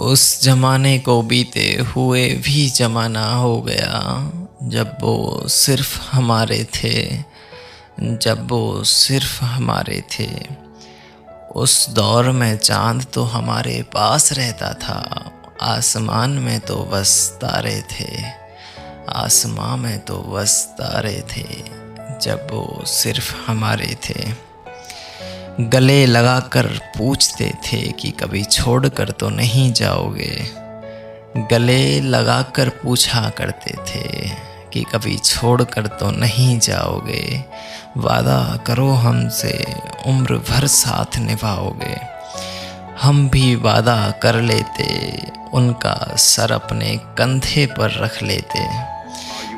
उस जमाने को बीते हुए भी जमाना हो गया, जब वो सिर्फ हमारे थे, जब वो सिर्फ हमारे थे। उस दौर में चांद तो हमारे पास रहता था, आसमान में तो बस तारे थे, आसमां में तो बस तारे थे, जब वो सिर्फ हमारे थे। गले लगाकर पूछते थे कि कभी छोड़ कर तो नहीं जाओगे, गले लगाकर पूछा करते थे कि कभी छोड़ कर तो नहीं जाओगे, वादा करो हमसे उम्र भर साथ निभाओगे। हम भी वादा कर लेते, उनका सर अपने कंधे पर रख लेते,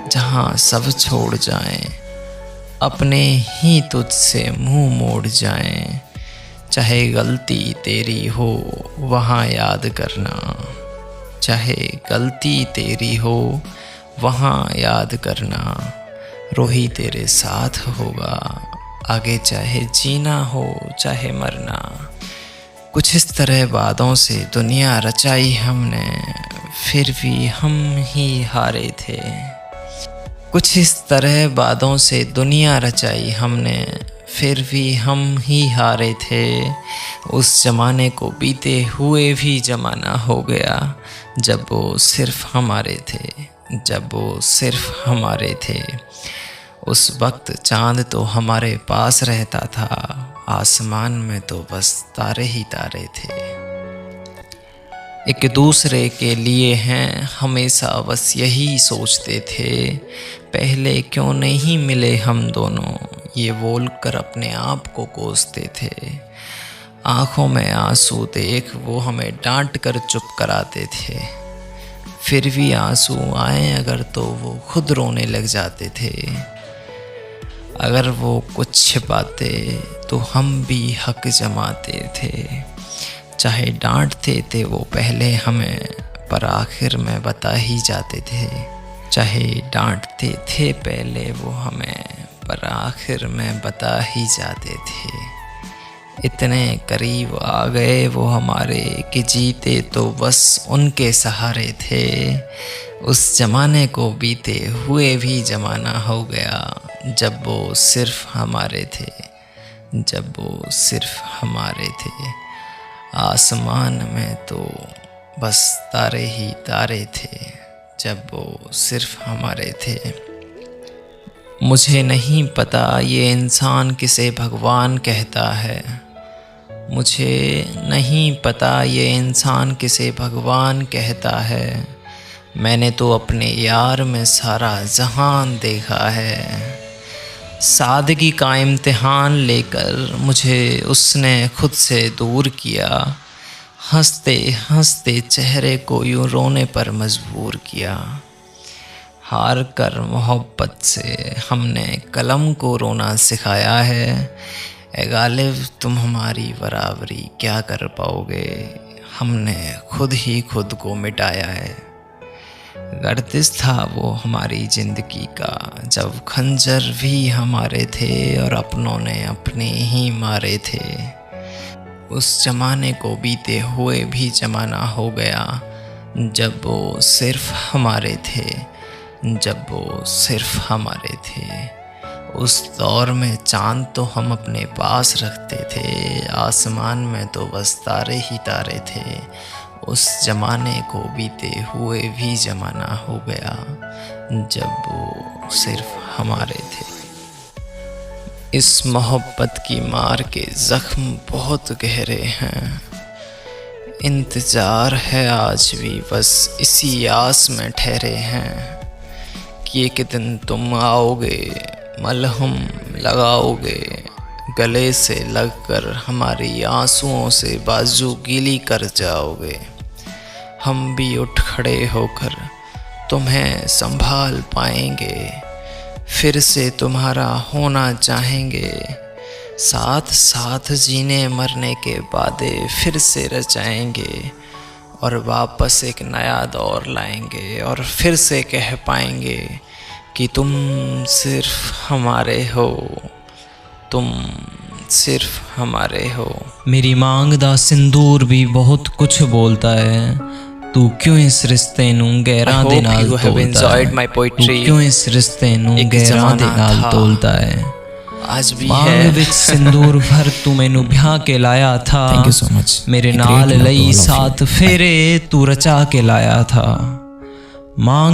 जहाँ सब छोड़ जाएं, अपने ही तुझसे मुंह मोड़ जाएं। चाहे गलती तेरी हो वहाँ याद करना, चाहे गलती तेरी हो वहाँ याद करना, रोही तेरे साथ होगा आगे, चाहे जीना हो चाहे मरना। कुछ इस तरह बातों से दुनिया रचाई हमने, फिर भी हम ही हारे थे। कुछ इस तरह बातों से दुनिया रचाई हमने, फिर भी हम ही हारे थे। उस ज़माने को बीते हुए भी ज़माना हो गया, जब वो सिर्फ हमारे थे, जब वो सिर्फ हमारे थे। उस वक्त चांद तो हमारे पास रहता था, आसमान में तो बस तारे ही तारे थे। एक दूसरे के लिए हैं हमेशा बस यही सोचते थे, पहले क्यों नहीं मिले हम दोनों, ये बोल कर अपने आप को कोसते थे। आँखों में आंसू देख वो हमें डांट कर चुप कराते थे, फिर भी आंसू आए अगर तो वो खुद रोने लग जाते थे। अगर वो कुछ छिपाते तो हम भी हक जमाते थे, चाहे डांटते थे वो पहले हमें पर आखिर में बता ही जाते थे। चाहे डांटते थे पहले वो हमें पर आखिर में बता ही जाते थे। इतने करीब आ गए वो हमारे कि जीते तो बस उनके सहारे थे। उस ज़माने को बीते हुए भी ज़माना हो गया, जब वो सिर्फ हमारे थे, जब वो सिर्फ हमारे थे। आसमान में तो बस तारे ही तारे थे, जब वो सिर्फ हमारे थे। मुझे नहीं पता ये इंसान किसे भगवान कहता है, मुझे नहीं पता ये इंसान किसे भगवान कहता है। मैंने तो अपने यार में सारा जहान देखा है। सादगी का इम्तिहान लेकर मुझे उसने खुद से दूर किया, हंसते हंसते चेहरे को यूं रोने पर मजबूर किया। हार कर मोहब्बत से हमने कलम को रोना सिखाया है। ए गालिब तुम हमारी बराबरी क्या कर पाओगे, हमने खुद ही खुद को मिटाया है। गर्दिश था वो हमारी ज़िंदगी का, जब खंजर भी हमारे थे और अपनों ने अपने ही मारे थे। उस ज़माने को बीते हुए भी ज़माना हो गया, जब वो सिर्फ हमारे थे, जब वो सिर्फ हमारे थे। उस दौर में चांद तो हम अपने पास रखते थे, आसमान में तो बस तारे ही तारे थे। उस ज़माने को बीते हुए भी ज़माना हो गया, जब वो सिर्फ हमारे थे। इस मोहब्बत की मार के ज़ख्म बहुत गहरे हैं, इंतज़ार है आज भी बस इसी आस में ठहरे हैं कि एक दिन तुम आओगे, मलहम लगाओगे, गले से लगकर हमारी आंसुओं से बाजू गीली कर जाओगे। हम भी उठ खड़े होकर तुम्हें संभाल पाएंगे, फिर से तुम्हारा होना चाहेंगे। साथ साथ जीने मरने के वादे फिर से रचाएंगे और वापस एक नया दौर लाएंगे और फिर से कह पाएंगे कि तुम सिर्फ हमारे हो, तुम सिर्फ हमारे हो। मेरी मांग दा सिंदूर भी बहुत कुछ बोलता है, तू क्यों इस रिश्ते नूं गैरां दे नाल तोलता है, तू क्यों इस रिश्ते नूं गैरां दे नाल तोलता है। आज भी मांग विच सिंदूर भर तू मैनू ब्याह के लाया था, थैंक यू सो मच। मेरे नाल लई साथ फेरे तू रचा के लाया था। मांग